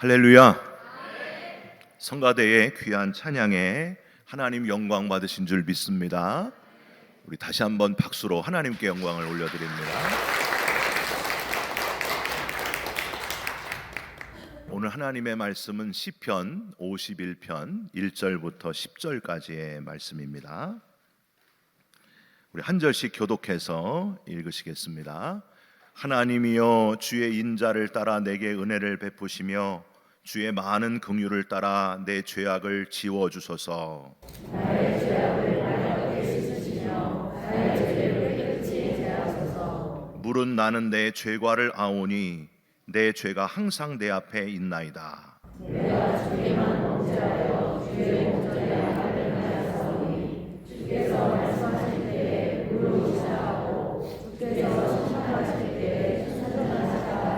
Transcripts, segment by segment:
할렐루야. 성가대의 귀한 찬양에 하나님 영광 받으신 줄 믿습니다. 우리 다시 한번 박수로 하나님께 영광을 올려드립니다. 오늘 하나님의 말씀은 시편 51편 1절부터 10절까지의 말씀입니다. 우리 한 절씩 교독해서 읽으시겠습니다. 하나님이여, 주의 인자를 따라 내게 은혜를 베푸시며 주의 많은 긍휼을 따라 내 죄악을 지워주소서. 나의 죄악을 나에게 씻으시며 나의 죄를 깨끗이 제하소서. 물은 나는 내 죄과를 아오니 내 죄가 항상 내 앞에 있나이다. 내가 주께만 범죄하여 주의 목전에 악을 행하였사오니 주께서 말씀하실 때에 물으시사하고 주께서 심판하실 때에 천천하시다하니라.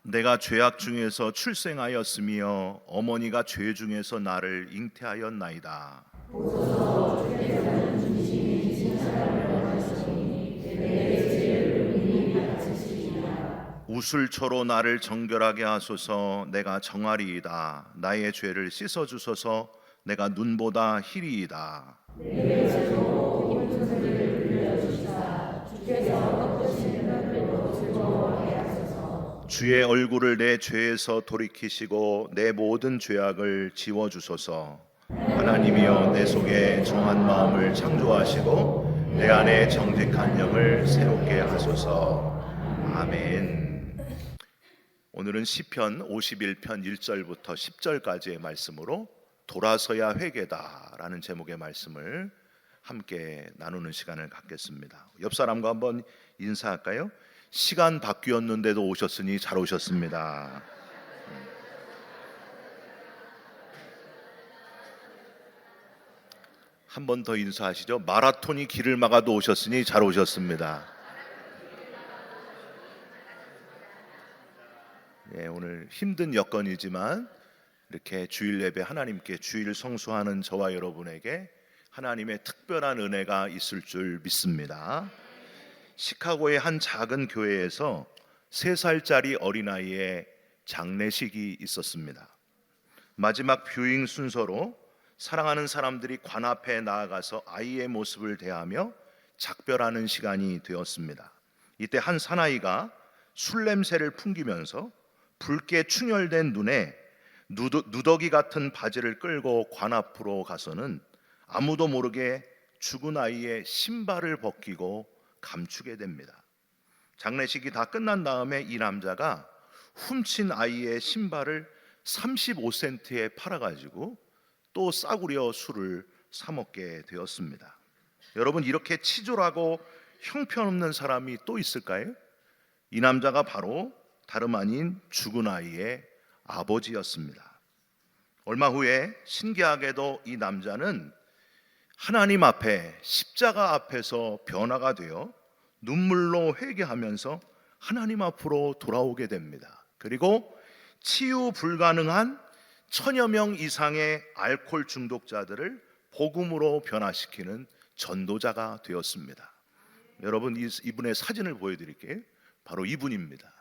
내가 죄악 중에서 출생하였으며 어머니가 죄 중에서 나를 잉태하였나이다. 보소서. 주께서는 중심이 진실함을 원하시니 내 죄를 은밀히 갇히시리라. 우슬초로 나를 정결하게 하소서. 내가 정하리이다. 나의 죄를 씻어주소서. 내가 눈보다 희리이다. 내게 즐거워 깊은 소리를 들려주시사 주께서 꺾으시는 뼈들도 즐거워하게 하소서. 주의 얼굴을 내 죄에서 돌이키시고 내 모든 죄악을 지워주소서. 하나님이여, 내 속에 정한 마음을 창조하시고 내 안에 정직한 영을 새롭게 하소서. 아멘. 오늘은 시편 51편 1절부터 10절까지의 말씀으로 돌아서야 회개다라는 제목의 말씀을 함께 나누는 시간을 갖겠습니다. 옆 사람과 한번 인사할까요? 시간 바뀌었는데도 오셨으니 잘 오셨습니다. 한 번 더 인사하시죠. 마라톤이 길을 막아도 오셨으니 잘 오셨습니다. 예, 오늘 힘든 여건이지만 이렇게 주일 예배 하나님께 주일 성수하는 저와 여러분에게 하나님의 특별한 은혜가 있을 줄 믿습니다. 시카고의 한 작은 교회에서 3살짜리 어린아이의 장례식이 있었습니다. 마지막 뷰잉 순서로 사랑하는 사람들이 관 앞에 나아가서 아이의 모습을 대하며 작별하는 시간이 되었습니다. 이때 한 사나이가 술 냄새를 풍기면서 붉게 충혈된 눈에 누더기 같은 바지를 끌고 관 앞으로 가서는 아무도 모르게 죽은 아이의 신발을 벗기고 감추게 됩니다. 장례식이 다 끝난 다음에 이 남자가 훔친 아이의 신발을 35센트에 팔아가지고 또 싸구려 술을 사 먹게 되었습니다. 여러분, 이렇게 치졸하고 형편없는 사람이 또 있을까요? 이 남자가 바로 다름 아닌 죽은 아이의 아버지였습니다. 얼마 후에 신기하게도 이 남자는 하나님 앞에 십자가 앞에서 변화가 되어 눈물로 회개하면서 하나님 앞으로 돌아오게 됩니다. 그리고 치유 불가능한 1000여 명 이상의 알코올 중독자들을 복음으로 변화시키는 전도자가 되었습니다. 여러분, 이분의 사진을 보여드릴게요. 바로 이분입니다.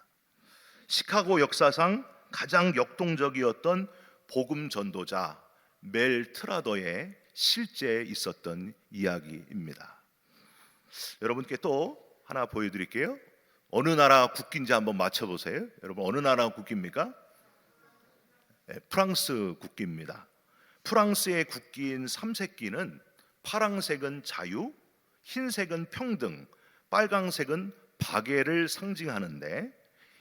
시카고 역사상 가장 역동적이었던 복음 전도자 멜 트라더의 실제에 있었던 이야기입니다. 여러분께 또 하나 보여드릴게요. 어느 나라 국기인지 한번 맞춰보세요. 여러분, 어느 나라 국기입니까? 네, 프랑스 국기입니다. 프랑스의 국기인 삼색기는 파랑색은 자유, 흰색은 평등, 빨강색은 박애를 상징하는데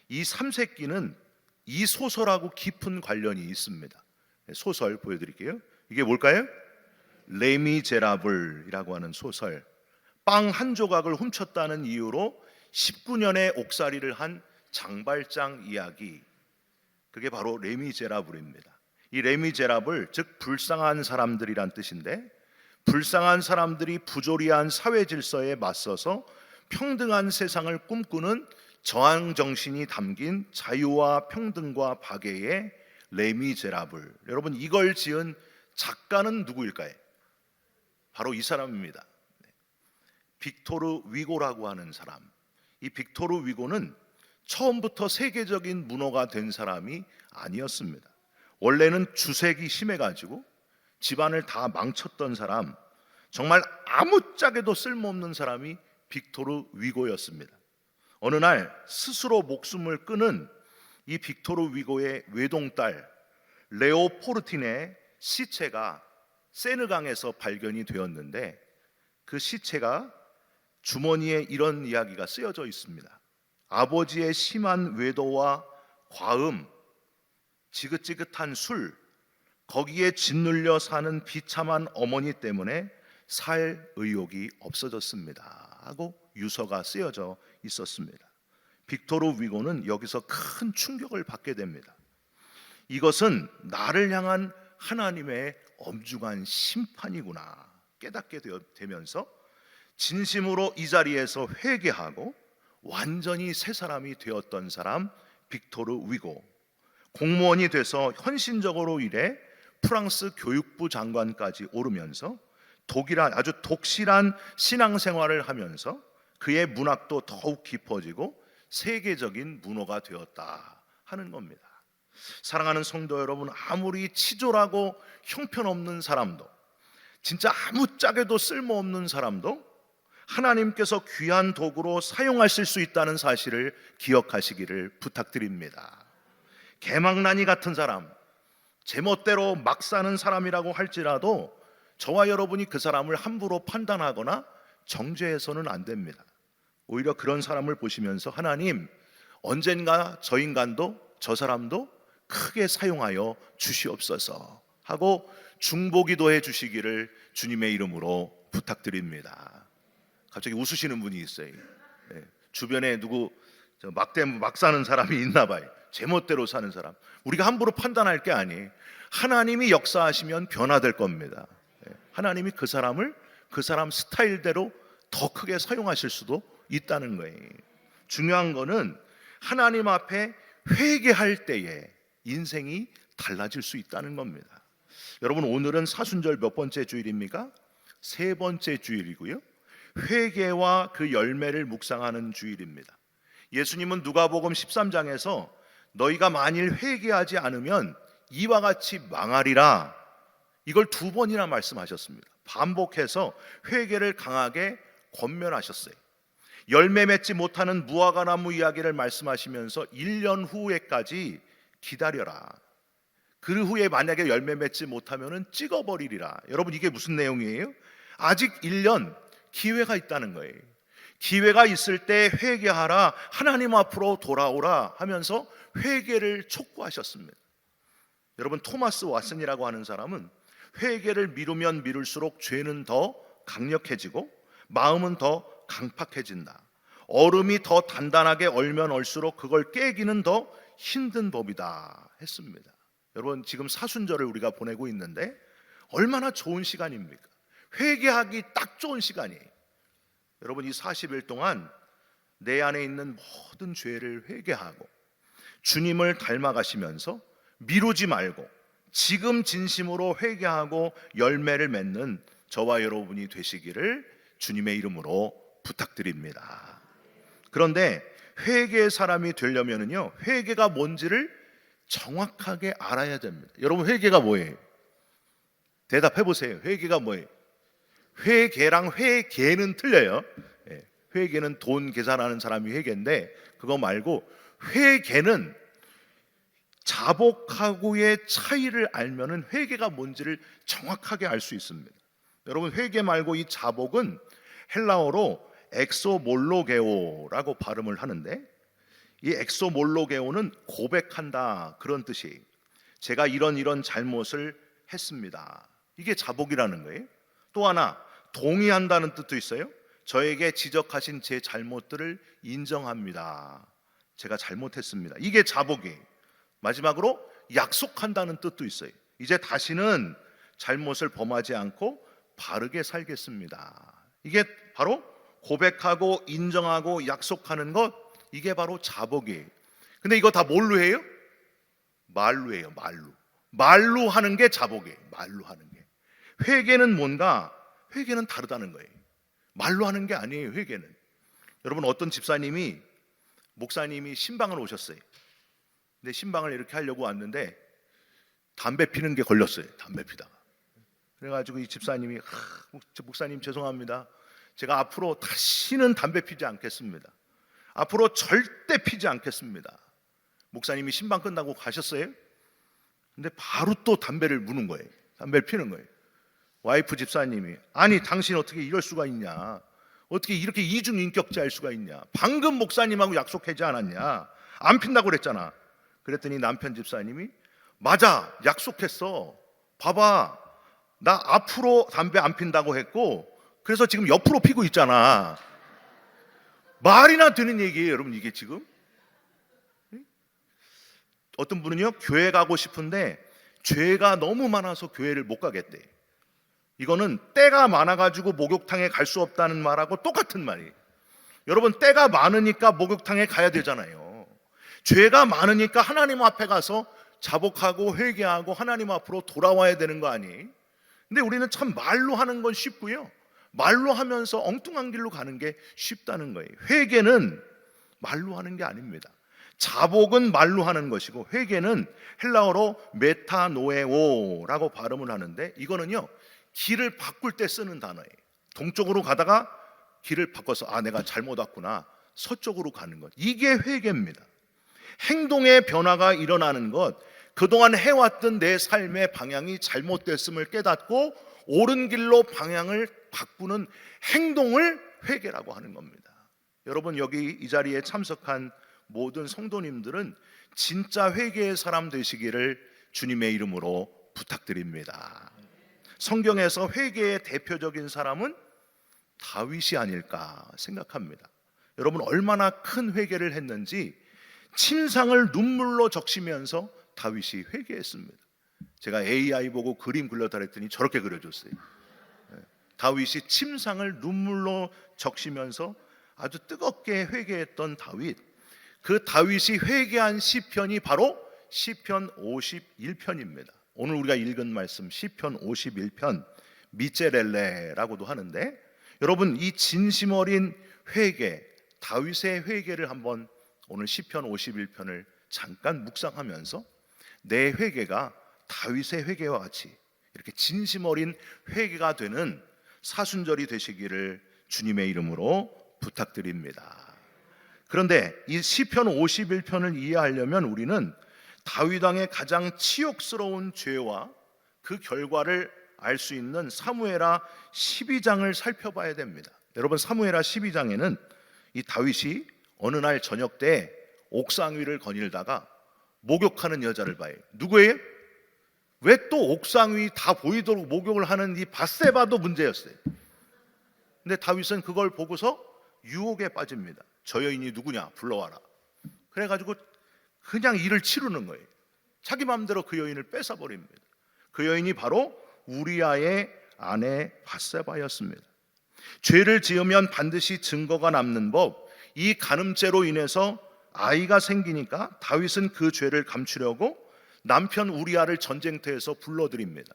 이 삼색기는 이 소설하고 깊은 관련이 있습니다. 소설 보여드릴게요. 이게 뭘까요? 레미제라블이라고 하는 소설. 빵 한 조각을 훔쳤다는 이유로 19년의 옥살이를 한 장발장 이야기. 그게 바로 레미제라블입니다. 이 레미제라블, 즉 불쌍한 사람들이란 뜻인데, 불쌍한 사람들이 부조리한 사회 질서에 맞서서 평등한 세상을 꿈꾸는 저항 정신이 담긴 자유와 평등과 박애의 레미제라블. 여러분, 이걸 지은 작가는 누구일까요? 바로 이 사람입니다. 빅토르 위고라고 하는 사람. 이 빅토르 위고는 처음부터 세계적인 문어가 된 사람이 아니었습니다. 원래는 주색이 심해가지고 집안을 다 망쳤던 사람, 정말 아무짝에도 쓸모없는 사람이 빅토르 위고였습니다. 어느 날 스스로 목숨을 끊은 이 빅토르 위고의 외동딸 레오포르틴의 시체가 세느강에서 발견이 되었는데, 그 시체가 주머니에 이런 이야기가 쓰여져 있습니다. 아버지의 심한 외도와 과음, 지긋지긋한 술, 거기에 짓눌려 사는 비참한 어머니 때문에 살 의욕이 없어졌습니다 하고 유서가 쓰여져 있었습니다. 빅토르 위고는 여기서 큰 충격을 받게 됩니다. 이것은 나를 향한 하나님의 엄중한 심판이구나 깨닫게 되면서 진심으로 이 자리에서 회개하고 완전히 새 사람이 되었던 사람 빅토르 위고, 공무원이 돼서 헌신적으로 일해 프랑스 교육부 장관까지 오르면서 아주 독실한 신앙생활을 하면서 그의 문학도 더욱 깊어지고 세계적인 문호가 되었다 하는 겁니다. 사랑하는 성도 여러분, 아무리 치졸하고 형편없는 사람도, 진짜 아무짝에도 쓸모없는 사람도 하나님께서 귀한 도구로 사용하실 수 있다는 사실을 기억하시기를 부탁드립니다. 개망나니 같은 사람, 제멋대로 막 사는 사람이라고 할지라도 저와 여러분이 그 사람을 함부로 판단하거나 정죄해서는 안 됩니다. 오히려 그런 사람을 보시면서 하나님, 언젠가 저 인간도 저 사람도 크게 사용하여 주시옵소서 하고 중보기도해 주시기를 주님의 이름으로 부탁드립니다. 갑자기 웃으시는 분이 있어요. 네. 주변에 누구 막 사는 사람이 있나 봐요. 제멋대로 사는 사람. 우리가 함부로 판단할 게 아니에요. 하나님이 역사하시면 변화될 겁니다. 네. 하나님이 그 사람 스타일대로 더 크게 사용하실 수도 있다는 거예요. 중요한 거는 하나님 앞에 회개할 때에 인생이 달라질 수 있다는 겁니다. 여러분, 오늘은 사순절 몇 번째 주일입니까? 세 번째 주일이고요. 회개와 그 열매를 묵상하는 주일입니다. 예수님은 누가복음 13장에서 너희가 만일 회개하지 않으면 이와 같이 망하리라, 이걸 2번이나 말씀하셨습니다. 반복해서 회개를 강하게 권면하셨어요. 열매 맺지 못하는 무화과 나무 이야기를 말씀하시면서 1년 후에까지 기다려라. 그 후에 만약에 열매 맺지 못하면 찍어버리리라. 여러분, 이게 무슨 내용이에요? 아직 1년 기회가 있다는 거예요. 기회가 있을 때 회개하라, 하나님 앞으로 돌아오라 하면서 회개를 촉구하셨습니다. 여러분, 토마스 왓슨이라고 하는 사람은 회개를 미루면 미룰수록 죄는 더 강력해지고 마음은 더 강팍해진다. 얼음이 더 단단하게 얼면 얼수록 그걸 깨기는 더 힘든 법이다 했습니다. 여러분, 지금 사순절을 우리가 보내고 있는데 얼마나 좋은 시간입니까? 회개하기 딱 좋은 시간이에요. 여러분, 이 40일 동안 내 안에 있는 모든 죄를 회개하고 주님을 닮아가시면서 미루지 말고 지금 진심으로 회개하고 열매를 맺는 저와 여러분이 되시기를 주님의 이름으로 부탁드립니다. 그런데 회개의 사람이 되려면요, 회개가 뭔지를 정확하게 알아야 됩니다. 여러분, 회개가 뭐예요? 대답해 보세요. 회개가 뭐예요? 회개랑 회계는 틀려요. 회계는 돈 계산하는 사람이 회계인데, 그거 말고 회계는 자복하고의 차이를 알면은 회개가 뭔지를 정확하게 알 수 있습니다. 여러분, 회개 말고 이 자복은 헬라어로 엑소몰로게오라고 발음을 하는데, 이 엑소몰로게오는 고백한다, 그런 뜻이에요. 제가 이런 잘못을 했습니다. 이게 자복이라는 거예요. 또 하나, 동의한다는 뜻도 있어요. 저에게 지적하신 제 잘못들을 인정합니다. 제가 잘못했습니다. 이게 자복이에요. 마지막으로 약속한다는 뜻도 있어요. 이제 다시는 잘못을 범하지 않고 바르게 살겠습니다. 이게 바로 고백하고 인정하고 약속하는 것, 이게 바로 자복이에요. 근데 이거 다 뭘로 해요? 말로 해요. 말로 하는 게 자복이에요. 말로 하는 게. 회개는 뭔가? 회개는 다르다는 거예요. 말로 하는 게 아니에요. 회개는. 여러분, 어떤 집사님이 목사님이 신방을 오셨어요. 근데 신방을 이렇게 하려고 왔는데 담배 피는 게 걸렸어요. 담배 피다가. 그래가지고 이 집사님이 목사님 죄송합니다. 제가 앞으로 다시는 담배 피지 않겠습니다. 앞으로 절대 피지 않겠습니다. 목사님이 신방 끝나고 가셨어요. 근데 바로 또 담배를 무는 거예요. 담배를 피는 거예요. 와이프 집사님이 아니 당신 어떻게 이럴 수가 있냐, 어떻게 이렇게 이중인격자일 수가 있냐, 방금 목사님하고 약속하지 않았냐, 안 핀다고 그랬잖아. 그랬더니 남편 집사님이 맞아 약속했어, 봐봐 나 앞으로 담배 안 핀다고 했고 그래서 지금 옆으로 피고 있잖아. 말이나 되는 얘기예요 여러분. 이게 지금 어떤 분은요 교회 가고 싶은데 죄가 너무 많아서 교회를 못 가겠대. 이거는 때가 많아가지고 목욕탕에 갈 수 없다는 말하고 똑같은 말이에요. 여러분 때가 많으니까 목욕탕에 가야 되잖아요. 죄가 많으니까 하나님 앞에 가서 자복하고 회개하고 하나님 앞으로 돌아와야 되는 거 아니에요? 근데 우리는 참 말로 하는 건 쉽고요, 말로 하면서 엉뚱한 길로 가는 게 쉽다는 거예요. 회개는 말로 하는 게 아닙니다. 자복은 말로 하는 것이고 회개는 헬라어로 메타노에오라고 발음을 하는데 이거는요 길을 바꿀 때 쓰는 단어예요. 동쪽으로 가다가 길을 바꿔서 내가 잘못 왔구나, 서쪽으로 가는 것, 이게 회개입니다. 행동의 변화가 일어나는 것, 그동안 해왔던 내 삶의 방향이 잘못됐음을 깨닫고 옳은 길로 방향을 바꾸는 행동을 회개라고 하는 겁니다. 여러분 여기 이 자리에 참석한 모든 성도님들은 진짜 회개의 사람 되시기를 주님의 이름으로 부탁드립니다. 성경에서 회개의 대표적인 사람은 다윗이 아닐까 생각합니다. 여러분 얼마나 큰 회개를 했는지 침상을 눈물로 적시면서 다윗이 회개했습니다. 제가 AI 보고 그림 그려달라 했더니 저렇게 그려줬어요. 다윗이 침상을 눈물로 적시면서 아주 뜨겁게 회개했던 다윗, 그 다윗이 회개한 시편이 바로 시편 51편입니다. 오늘 우리가 읽은 말씀 시편 51편 미제렐레라고도 하는데, 여러분 이 진심 어린 회개, 다윗의 회개를 한번 오늘 시편 51편을 잠깐 묵상하면서 내 회개가 다윗의 회개와 같이 이렇게 진심 어린 회개가 되는 사순절이 되시기를 주님의 이름으로 부탁드립니다. 그런데 이 시편 51편을 이해하려면 우리는 다윗 왕의 가장 치욕스러운 죄와 그 결과를 알 수 있는 사무엘하 12장을 살펴봐야 됩니다. 여러분 사무엘하 12장에는 이 다윗이 어느 날 저녁 때 옥상 위를 거닐다가 목욕하는 여자를 봐요. 누구예요? 왜 또 옥상 위 다 보이도록 목욕을 하는 이 밧세바도 문제였어요. 근데 다윗은 그걸 보고서 유혹에 빠집니다. 저 여인이 누구냐 불러와라. 그래가지고 그냥 일을 치르는 거예요. 자기 마음대로 그 여인을 뺏어버립니다. 그 여인이 바로 우리아의 아내 밧세바였습니다. 죄를 지으면 반드시 증거가 남는 법, 이 간음죄로 인해서 아이가 생기니까 다윗은 그 죄를 감추려고 남편 우리아를 전쟁터에서 불러들입니다.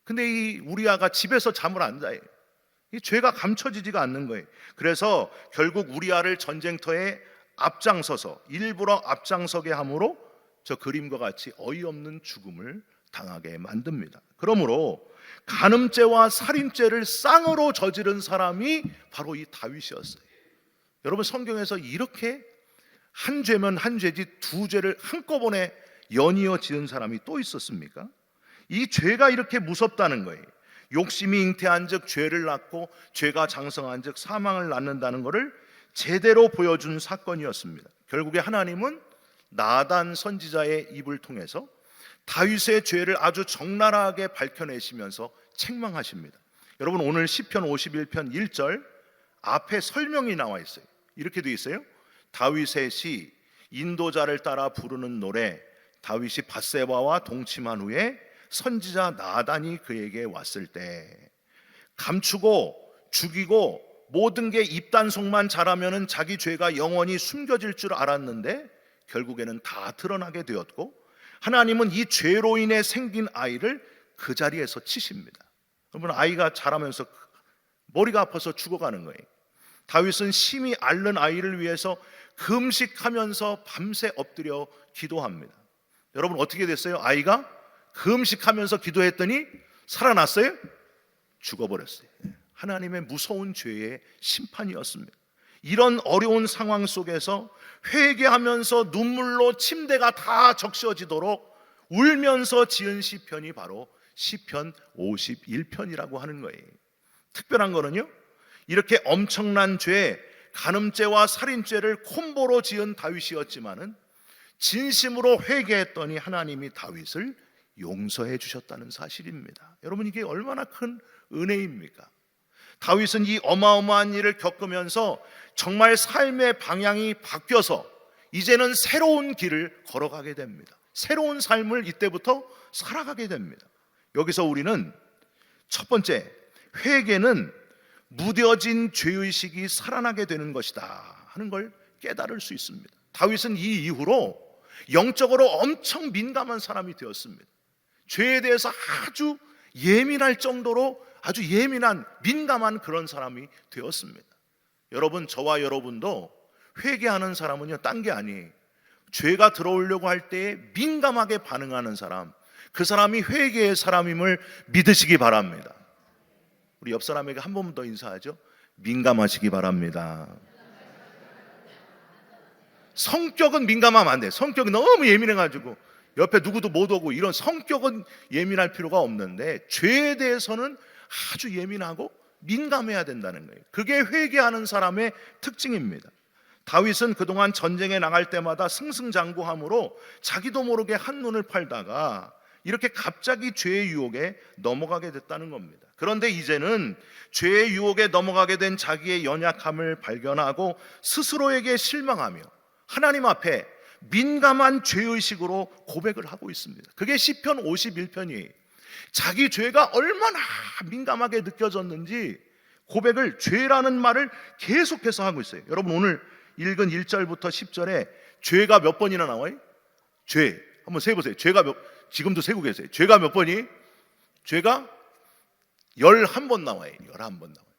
근데 이 우리아가 집에서 잠을 안 자요. 이 죄가 감춰지지가 않는 거예요. 그래서 결국 우리아를 전쟁터에 앞장서서 일부러 앞장서게 함으로 저 그림과 같이 어이없는 죽음을 당하게 만듭니다. 그러므로 간음죄와 살인죄를 쌍으로 저지른 사람이 바로 이 다윗이었어요. 여러분 성경에서 이렇게 한 죄면 한 죄지 두 죄를 한꺼번에 연이어 지은 사람이 또 있었습니까? 이 죄가 이렇게 무섭다는 거예요. 욕심이 잉태한 즉 죄를 낳고 죄가 장성한 즉 사망을 낳는다는 것을 제대로 보여준 사건이었습니다. 결국에 하나님은 나단 선지자의 입을 통해서 다윗의 죄를 아주 적나라하게 밝혀내시면서 책망하십니다. 여러분 오늘 시편 51편 1절 앞에 설명이 나와 있어요. 이렇게 되어 있어요. 다윗의 시, 인도자를 따라 부르는 노래. 다윗이 밧세바와 동침한 후에 선지자 나단이 그에게 왔을 때 감추고 죽이고 모든 게 입단속만 잘하면은 자기 죄가 영원히 숨겨질 줄 알았는데 결국에는 다 드러나게 되었고 하나님은 이 죄로 인해 생긴 아이를 그 자리에서 치십니다. 여러분 아이가 자라면서 머리가 아파서 죽어가는 거예요. 다윗은 심히 앓는 아이를 위해서 금식하면서 밤새 엎드려 기도합니다. 여러분 어떻게 됐어요? 아이가 금식하면서 기도했더니 살아났어요? 죽어버렸어요. 하나님의 무서운 죄의 심판이었습니다. 이런 어려운 상황 속에서 회개하면서 눈물로 침대가 다 적셔지도록 울면서 지은 시편이 바로 시편 51편이라고 하는 거예요. 특별한 거는요, 이렇게 엄청난 죄, 간음죄와 살인죄를 콤보로 지은 다윗이었지만은 진심으로 회개했더니 하나님이 다윗을 용서해 주셨다는 사실입니다. 여러분, 이게 얼마나 큰 은혜입니까? 다윗은 이 어마어마한 일을 겪으면서 정말 삶의 방향이 바뀌어서 이제는 새로운 길을 걸어가게 됩니다. 새로운 삶을 이때부터 살아가게 됩니다. 여기서 우리는 첫 번째, 회개는 무뎌진 죄의식이 살아나게 되는 것이다 하는 걸 깨달을 수 있습니다. 다윗은 이 이후로 영적으로 엄청 민감한 사람이 되었습니다. 죄에 대해서 아주 예민할 정도로 아주 예민한, 민감한 그런 사람이 되었습니다. 여러분, 저와 여러분도 회개하는 사람은요, 딴 게 아니에요. 죄가 들어오려고 할 때에 민감하게 반응하는 사람, 그 사람이 회개의 사람임을 믿으시기 바랍니다. 우리 옆 사람에게 한 번 더 인사하죠. 민감하시기 바랍니다. 성격은 민감하면 안 돼. 성격이 너무 예민해가지고 옆에 누구도 못 오고 이런 성격은 예민할 필요가 없는데 죄에 대해서는 아주 예민하고 민감해야 된다는 거예요. 그게 회개하는 사람의 특징입니다. 다윗은 그동안 전쟁에 나갈 때마다 승승장구함으로 자기도 모르게 한눈을 팔다가 이렇게 갑자기 죄의 유혹에 넘어가게 됐다는 겁니다. 그런데 이제는 죄의 유혹에 넘어가게 된 자기의 연약함을 발견하고 스스로에게 실망하며 하나님 앞에 민감한 죄의식으로 고백을 하고 있습니다. 그게 시편 51편이에요. 자기 죄가 얼마나 민감하게 느껴졌는지 고백을, 죄라는 말을 계속해서 하고 있어요. 여러분, 오늘 읽은 1절부터 10절에 죄가 몇 번이나 나와요? 죄 한번 세보세요. 지금도 세고 계세요. 죄가 몇 번이? 죄가 11번 나와요. 11번 나와요.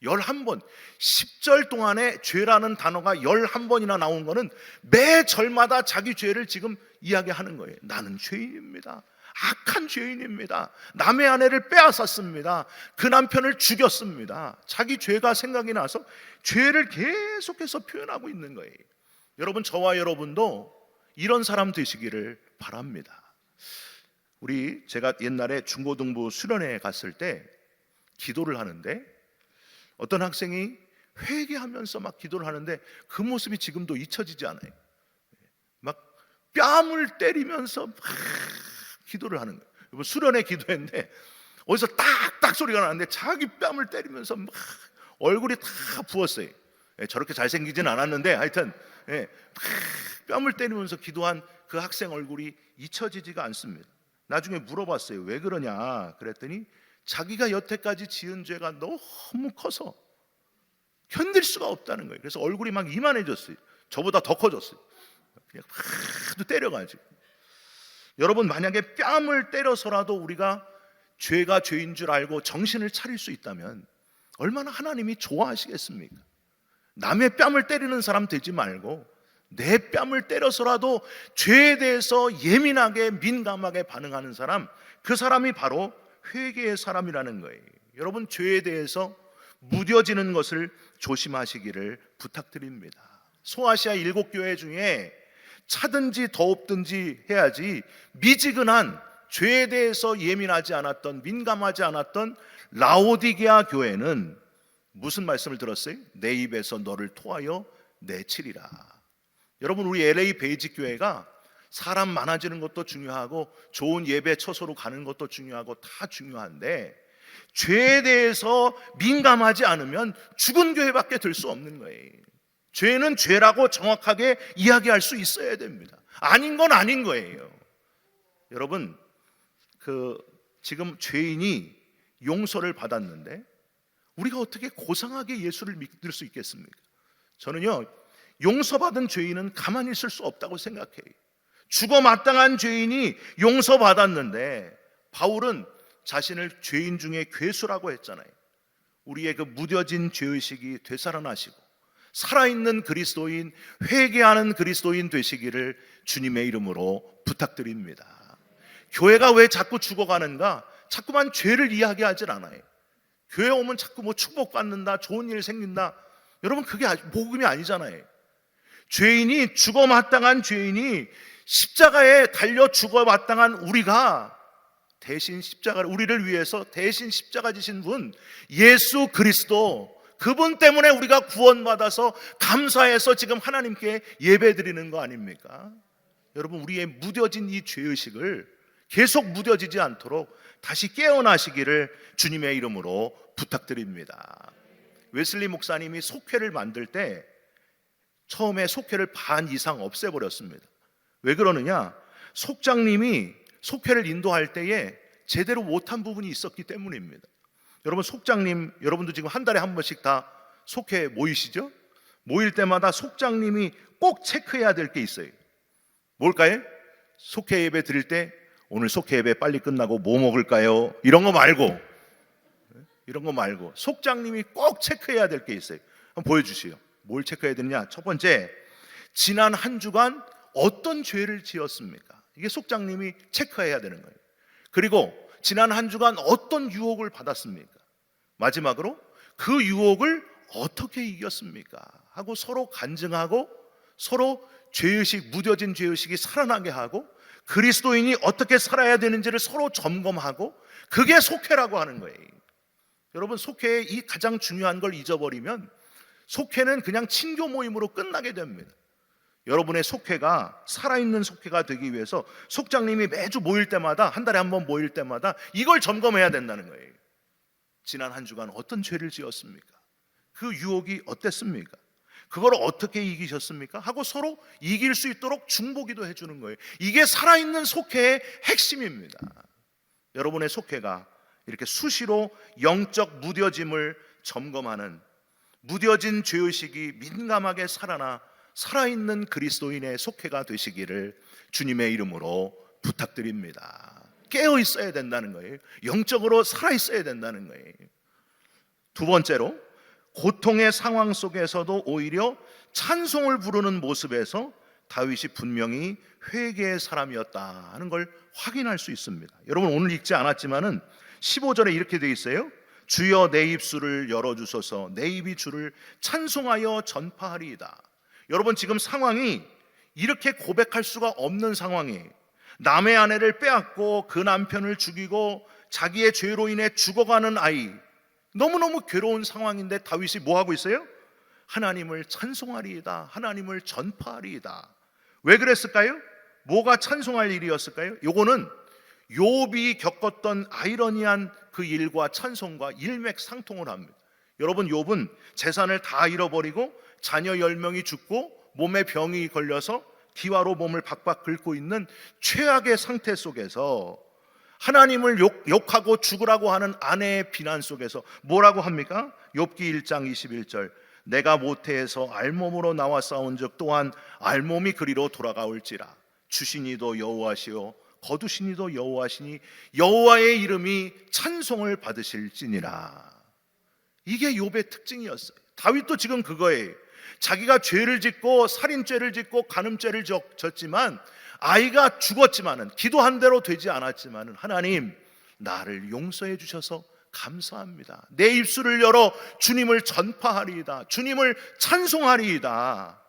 11번. 10절 동안에 죄라는 단어가 11번이나 나온 거는 매 절마다 자기 죄를 지금 이야기하는 거예요. 나는 죄인입니다. 악한 죄인입니다. 남의 아내를 빼앗았습니다. 그 남편을 죽였습니다. 자기 죄가 생각이 나서 죄를 계속해서 표현하고 있는 거예요. 여러분, 저와 여러분도 이런 사람 되시기를 바랍니다. 제가 옛날에 중고등부 수련회에 갔을 때 기도를 하는데 어떤 학생이 회개하면서 막 기도를 하는데 그 모습이 지금도 잊혀지지 않아요. 막 뺨을 때리면서 막 기도를 하는 거예요. 수련회 기도했는데 어디서 딱딱 소리가 나는데 자기 뺨을 때리면서 막 얼굴이 다 부었어요. 저렇게 잘생기진 않았는데 하여튼 막 뺨을 때리면서 기도한 그 학생 얼굴이 잊혀지지가 않습니다. 나중에 물어봤어요. 왜 그러냐 그랬더니 자기가 여태까지 지은 죄가 너무 커서 견딜 수가 없다는 거예요. 그래서 얼굴이 막 이만해졌어요. 저보다 더 커졌어요. 그냥 하도 때려가지고. 여러분, 만약에 뺨을 때려서라도 우리가 죄가 죄인 줄 알고 정신을 차릴 수 있다면 얼마나 하나님이 좋아하시겠습니까? 남의 뺨을 때리는 사람 되지 말고 내 뺨을 때려서라도 죄에 대해서 예민하게 민감하게 반응하는 사람, 그 사람이 바로 회개의 사람이라는 거예요. 여러분, 죄에 대해서 무뎌지는 것을 조심하시기를 부탁드립니다. 소아시아 7교회 중에 차든지 더웁든지 해야지 미지근한 죄에 대해서 예민하지 않았던, 민감하지 않았던 라오디게아 교회는 무슨 말씀을 들었어요? 내 입에서 너를 토하여 내치리라. 여러분, 우리 LA 베이직 교회가 사람 많아지는 것도 중요하고 좋은 예배 처소로 가는 것도 중요하고 다 중요한데 죄에 대해서 민감하지 않으면 죽은 교회밖에 될 수 없는 거예요. 죄는 죄라고 정확하게 이야기할 수 있어야 됩니다. 아닌 건 아닌 거예요. 여러분, 지금 죄인이 용서를 받았는데 우리가 어떻게 고상하게 예수를 믿을 수 있겠습니까? 저는요, 용서받은 죄인은 가만히 있을 수 없다고 생각해요. 죽어 마땅한 죄인이 용서받았는데 바울은 자신을 죄인 중에 괴수라고 했잖아요. 우리의 그 무뎌진 죄의식이 되살아나시고 살아있는 그리스도인, 회개하는 그리스도인 되시기를 주님의 이름으로 부탁드립니다. 교회가 왜 자꾸 죽어가는가? 자꾸만 죄를 이야기하질 않아요. 교회 오면 자꾸 뭐 축복받는다, 좋은 일 생긴다. 여러분, 그게 복음이 아니잖아요. 죄인이, 죽어마땅한 죄인이 십자가에 달려 죽어마땅한 우리가 대신 십자가를, 우리를 위해서 대신 십자가 지신 분 예수 그리스도, 그분 때문에 우리가 구원받아서 감사해서 지금 하나님께 예배드리는 거 아닙니까? 여러분, 우리의 무뎌진 이 죄의식을 계속 무뎌지지 않도록 다시 깨어나시기를 주님의 이름으로 부탁드립니다. 웨슬리 목사님이 속회를 만들 때 처음에 속회를 반 이상 없애버렸습니다. 왜 그러느냐? 속장님이 속회를 인도할 때에 제대로 못한 부분이 있었기 때문입니다. 여러분, 속장님, 여러분도 지금 한 달에 한 번씩 다 속회 모이시죠? 모일 때마다 속장님이 꼭 체크해야 될 게 있어요. 뭘까요? 속회 예배 드릴 때 오늘 속회 예배 빨리 끝나고 뭐 먹을까요? 이런 거 말고 속장님이 꼭 체크해야 될 게 있어요. 한번 보여주시죠. 뭘 체크해야 되느냐? 첫 번째, 지난 한 주간 어떤 죄를 지었습니까? 이게 속장님이 체크해야 되는 거예요. 그리고 지난 한 주간 어떤 유혹을 받았습니까? 마지막으로 그 유혹을 어떻게 이겼습니까? 하고 서로 간증하고 서로 죄의식, 무뎌진 죄의식이 살아나게 하고 그리스도인이 어떻게 살아야 되는지를 서로 점검하고, 그게 속회라고 하는 거예요. 여러분, 속회의 이 가장 중요한 걸 잊어버리면 속회는 그냥 친교 모임으로 끝나게 됩니다. 여러분의 속회가 살아있는 속회가 되기 위해서 속장님이 매주 모일 때마다, 한 달에 한 번 모일 때마다 이걸 점검해야 된다는 거예요. 지난 한 주간 어떤 죄를 지었습니까? 그 유혹이 어땠습니까? 그걸 어떻게 이기셨습니까? 하고 서로 이길 수 있도록 중보기도 해주는 거예요. 이게 살아있는 속회의 핵심입니다. 여러분의 속회가 이렇게 수시로 영적 무뎌짐을 점검하는, 무뎌진 죄의식이 민감하게 살아나 살아있는 그리스도인의 속회가 되시기를 주님의 이름으로 부탁드립니다. 깨어 있어야 된다는 거예요. 영적으로 살아 있어야 된다는 거예요. 두 번째로, 고통의 상황 속에서도 오히려 찬송을 부르는 모습에서 다윗이 분명히 회개의 사람이었다 하는 걸 확인할 수 있습니다. 여러분, 오늘 읽지 않았지만은 15절에 이렇게 되어 있어요. 주여 내 입술을 열어주소서, 내 입이 주를 찬송하여 전파하리이다. 여러분, 지금 상황이 이렇게 고백할 수가 없는 상황이에요. 남의 아내를 빼앗고 그 남편을 죽이고 자기의 죄로 인해 죽어가는 아이, 너무너무 괴로운 상황인데 다윗이 뭐 하고 있어요? 하나님을 찬송하리이다, 하나님을 전파하리이다. 왜 그랬을까요? 뭐가 찬송할 일이었을까요? 요거는 욥이 겪었던 아이러니한 그 일과 찬송과 일맥상통을 합니다. 여러분, 욥은 재산을 다 잃어버리고 자녀 10명이 죽고 몸에 병이 걸려서 기와로 몸을 박박 긁고 있는 최악의 상태 속에서 하나님을 욕하고 죽으라고 하는 아내의 비난 속에서 뭐라고 합니까? 욥기 1장 21절, 내가 모태에서 알몸으로 나와 싸운 적 또한 알몸이 그리로 돌아가올지라. 주시니도 여호와시요 거두시니도 여호와시니 여호와의 이름이 찬송을 받으실지니라. 이게 욥의 특징이었어요. 다윗도 지금 그거예요. 자기가 죄를 짓고 살인죄를 짓고 간음죄를 졌지만, 아이가 죽었지만은, 기도한 대로 되지 않았지만은, 하나님 나를 용서해 주셔서 감사합니다. 내 입술을 열어 주님을 전파하리이다, 주님을 찬송하리이다.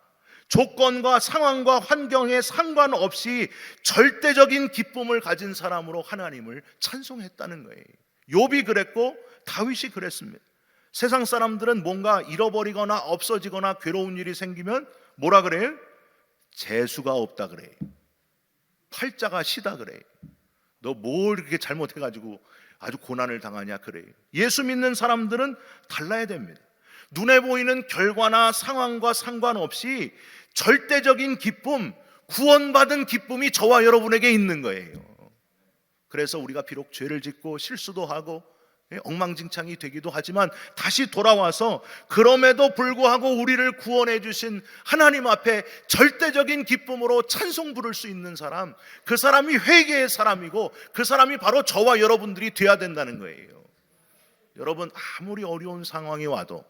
조건과 상황과 환경에 상관없이 절대적인 기쁨을 가진 사람으로 하나님을 찬송했다는 거예요. 욥이 그랬고 다윗이 그랬습니다. 세상 사람들은 뭔가 잃어버리거나 없어지거나 괴로운 일이 생기면 뭐라 그래요? 재수가 없다 그래요. 팔자가 시다 그래요. 너 뭘 이렇게 잘못해가지고 아주 고난을 당하냐 그래요. 예수 믿는 사람들은 달라야 됩니다. 눈에 보이는 결과나 상황과 상관없이 절대적인 기쁨, 구원받은 기쁨이 저와 여러분에게 있는 거예요. 그래서 우리가 비록 죄를 짓고 실수도 하고 엉망진창이 되기도 하지만 다시 돌아와서 그럼에도 불구하고 우리를 구원해 주신 하나님 앞에 절대적인 기쁨으로 찬송 부를 수 있는 사람, 그 사람이 회개의 사람이고 그 사람이 바로 저와 여러분들이 돼야 된다는 거예요. 여러분, 아무리 어려운 상황이 와도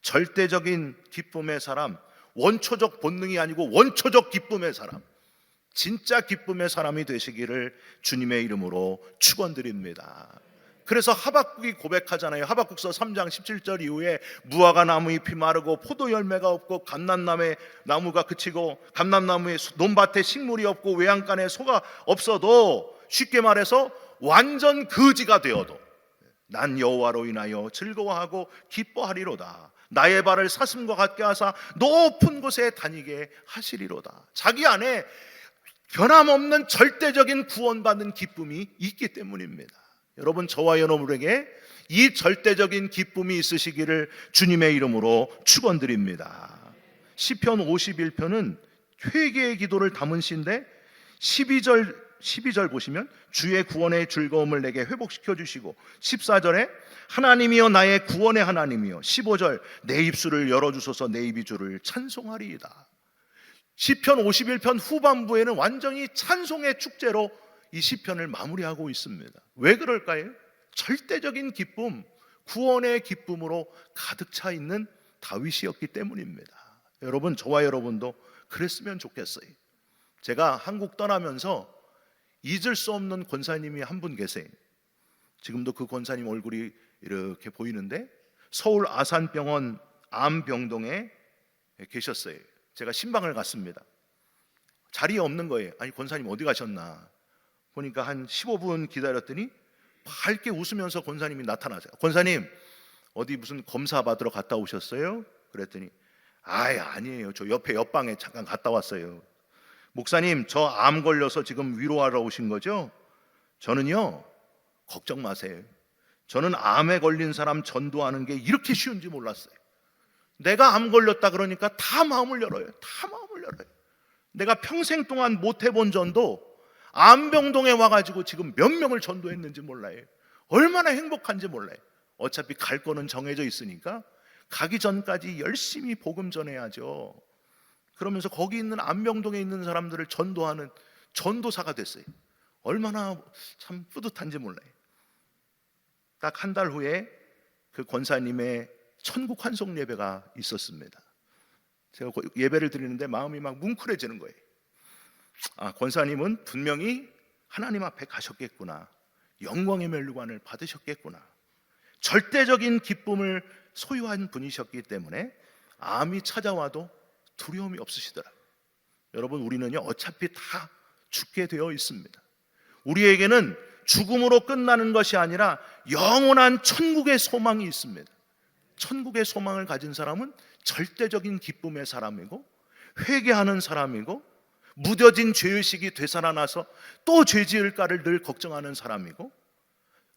절대적인 기쁨의 사람, 원초적 본능이 아니고 원초적 기쁨의 사람, 진짜 기쁨의 사람이 되시기를 주님의 이름으로 축원드립니다. 그래서 하박국이 고백하잖아요. 하박국서 3장 17절 이후에 무화과 나무 잎이 마르고 포도 열매가 없고 감람나무의 나무가 그치고 감람나무의 논밭에 식물이 없고 외양간에 소가 없어도, 쉽게 말해서 완전 거지가 되어도 난 여호와로 인하여 즐거워하고 기뻐하리로다. 나의 발을 사슴과 같게 하사 높은 곳에 다니게 하시리로다. 자기 안에 변함없는 절대적인 구원받는 기쁨이 있기 때문입니다. 여러분, 저와 여러분에게 이 절대적인 기쁨이 있으시기를 주님의 이름으로 축원드립니다. 시편 51편은 회개의 기도를 담은 시인데 12절 보시면 주의 구원의 즐거움을 내게 회복시켜 주시고, 14절에 하나님이여 나의 구원의 하나님이여, 15절 내 입술을 열어주소서 내 입이 주를 찬송하리이다. 시편 51편 후반부에는 완전히 찬송의 축제로 이 시편을 마무리하고 있습니다. 왜 그럴까요? 절대적인 기쁨, 구원의 기쁨으로 가득 차 있는 다윗이었기 때문입니다. 여러분, 저와 여러분도 그랬으면 좋겠어요. 제가 한국 떠나면서 잊을 수 없는 권사님이 한 분 계세요. 지금도 그 권사님 얼굴이 이렇게 보이는데, 서울 아산병원 암병동에 계셨어요. 제가 신방을 갔습니다. 자리에 없는 거예요. 아니, 권사님 어디 가셨나 보니까 한 15분 기다렸더니 밝게 웃으면서 권사님이 나타나세요. 권사님, 어디 무슨 검사 받으러 갔다 오셨어요? 그랬더니 아니에요. 저 옆에 옆방에 잠깐 갔다 왔어요. 목사님, 저 암 걸려서 지금 위로하러 오신 거죠? 저는요, 걱정 마세요. 저는 암에 걸린 사람 전도하는 게 이렇게 쉬운지 몰랐어요. 내가 암 걸렸다 그러니까 다 마음을 열어요. 다 마음을 열어요. 내가 평생 동안 못 해본 전도 암병동에 와가지고 지금 몇 명을 전도했는지 몰라요. 얼마나 행복한지 몰라요. 어차피 갈 거는 정해져 있으니까 가기 전까지 열심히 복음 전해야죠. 그러면서 거기 있는 암병동에 있는 사람들을 전도하는 전도사가 됐어요. 얼마나 참 뿌듯한지 몰라요. 딱 한 달 후에 그 권사님의 천국 환송 예배가 있었습니다. 제가 예배를 드리는데 마음이 막 뭉클해지는 거예요. 권사님은 분명히 하나님 앞에 가셨겠구나. 영광의 멸류관을 받으셨겠구나. 절대적인 기쁨을 소유한 분이셨기 때문에 암이 찾아와도 두려움이 없으시더라고요. 여러분, 우리는요, 어차피 다 죽게 되어 있습니다. 우리에게는 죽음으로 끝나는 것이 아니라 영원한 천국의 소망이 있습니다. 천국의 소망을 가진 사람은 절대적인 기쁨의 사람이고, 회개하는 사람이고, 무뎌진 죄의식이 되살아나서 또 죄 지을까를 늘 걱정하는 사람이고,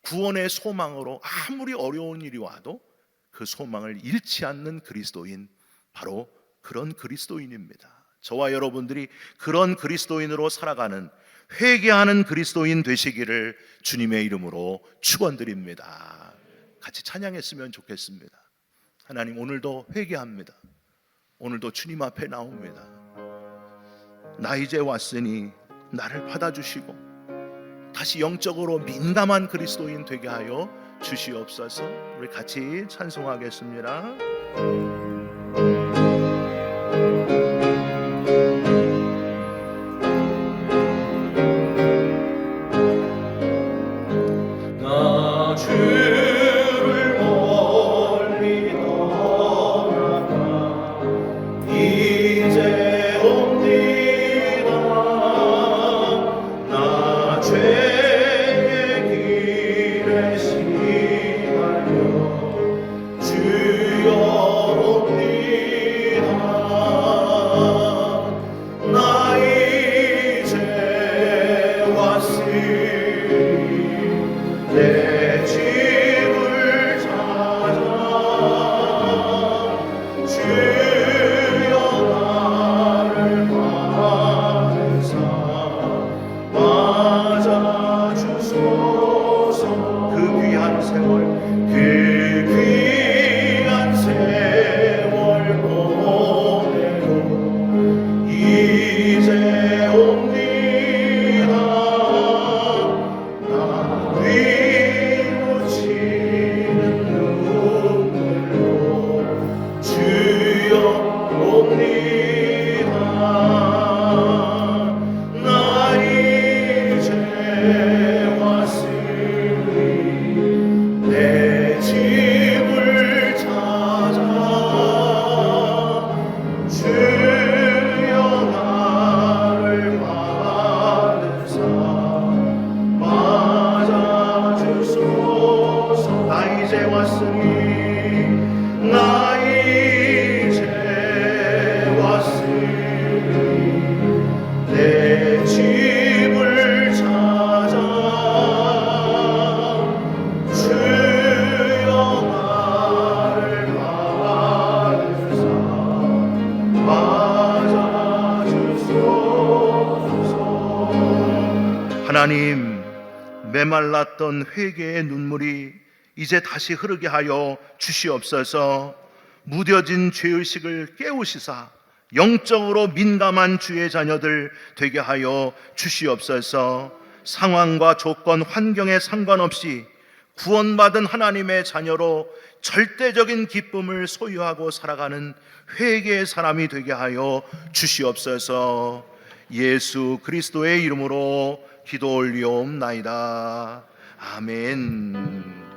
구원의 소망으로 아무리 어려운 일이 와도 그 소망을 잃지 않는 그리스도인, 바로 그런 그리스도인입니다. 저와 여러분들이 그런 그리스도인으로 살아가는, 회개하는 그리스도인 되시기를 주님의 이름으로 축원드립니다. 같이 찬양했으면 좋겠습니다. 하나님, 오늘도 회개합니다. 오늘도 주님 앞에 나옵니다. 나 이제 왔으니 나를 받아주시고 다시 영적으로 민감한 그리스도인 되게 하여 주시옵소서. 우리 같이 찬송하겠습니다. 주여 나 이제 왔으니 내 집을 찾아 주여 나를 맞아주소서. 하나님, 메말랐던 회개의 눈물이 이제 다시 흐르게 하여 주시옵소서. 무뎌진 죄의식을 깨우시사 영적으로 민감한 주의 자녀들 되게 하여 주시옵소서. 상황과 조건, 환경에 상관없이 구원받은 하나님의 자녀로 절대적인 기쁨을 소유하고 살아가는 회개의 사람이 되게 하여 주시옵소서. 예수 그리스도의 이름으로 기도 올리옵나이다. 아멘.